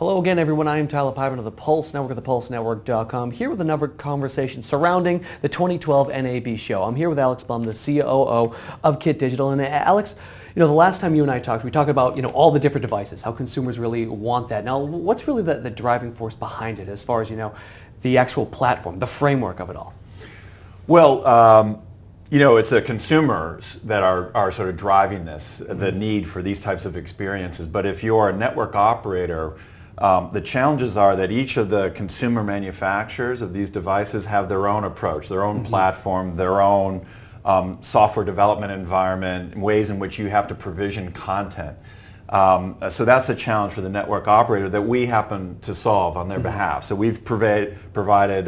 Hello again, everyone. I am Tyler Pyburn of the Pulse Network at thepulsenetwork.com, here with another conversation surrounding the 2012 NAB show. I'm here with Alex Blum, the COO of Kit Digital. And Alex, the last time you and I talked, we talked about all the different devices, how consumers really want that. Now, what's really the driving force behind it, as far as the actual platform, the framework of it all? Well, it's the consumers that are sort of driving this, the need for these types of experiences. But if you're a network operator, the challenges are that each of the consumer manufacturers of these devices have their own approach, their own platform, their own software development environment, ways in which you have to provision content. So that's the challenge for the network operator that we happen to solve on their behalf. So we've provided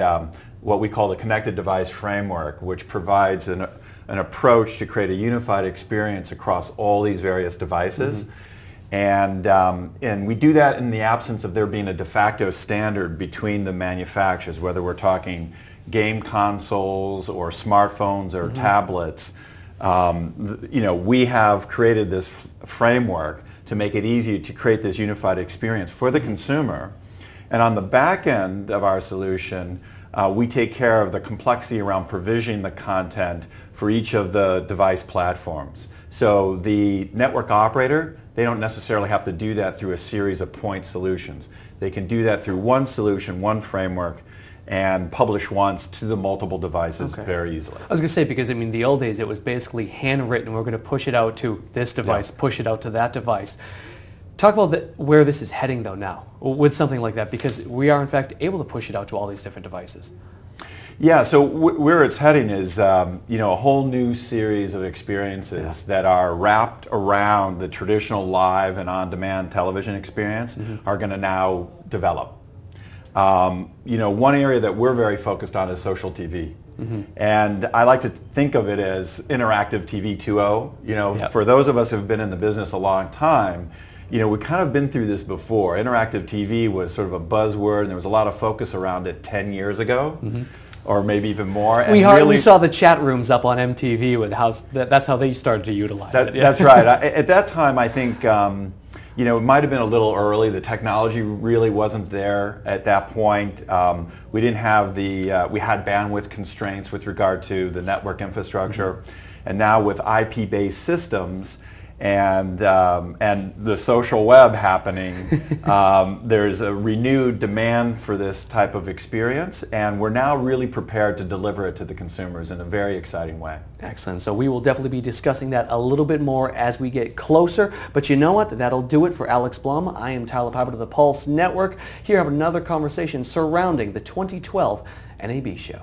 what we call the connected device framework, which provides an approach to create a unified experience across all these various devices. And we do that in the absence of there being a de facto standard between the manufacturers, whether we're talking game consoles or smartphones or tablets. We have created this framework to make it easy to create this unified experience for the consumer. And on the back end of our solution, we take care of the complexity around provisioning the content for each of the device platforms. So the network operator, they don't necessarily have to do that through a series of point solutions. They can do that through one solution, one framework, and publish once to the multiple devices very easily. I was going to say, because the old days it was basically handwritten. We're going to push it out to this device, push it out to that device. Talk about where this is heading though now with something like that, because we are in fact able to push it out to all these different devices. Yeah, so where it's heading is a whole new series of experiences that are wrapped around the traditional live and on-demand television experience are going to now develop. One area that we're very focused on is social TV. And I like to think of it as interactive TV 2.0. For those of us who have been in the business a long time, we've kind of been through this before. Interactive TV was sort of a buzzword, and there was a lot of focus around it 10 years ago. Or maybe even more. And we saw the chat rooms up on MTV with that's how they started to utilize it. That's right. At that time, I think it might have been a little early. The technology really wasn't there at that point. We didn't have we had bandwidth constraints with regard to the network infrastructure, and now with IP-based systems and the social web happening, there's a renewed demand for this type of experience, and we're now really prepared to deliver it to the consumers in a very exciting way. Excellent. So we will definitely be discussing that a little bit more as we get closer. But you know what? That'll do it for Alex Blum. I am Tyler Pyburn of the Pulse Network. Here I have another conversation surrounding the 2012 NAB show.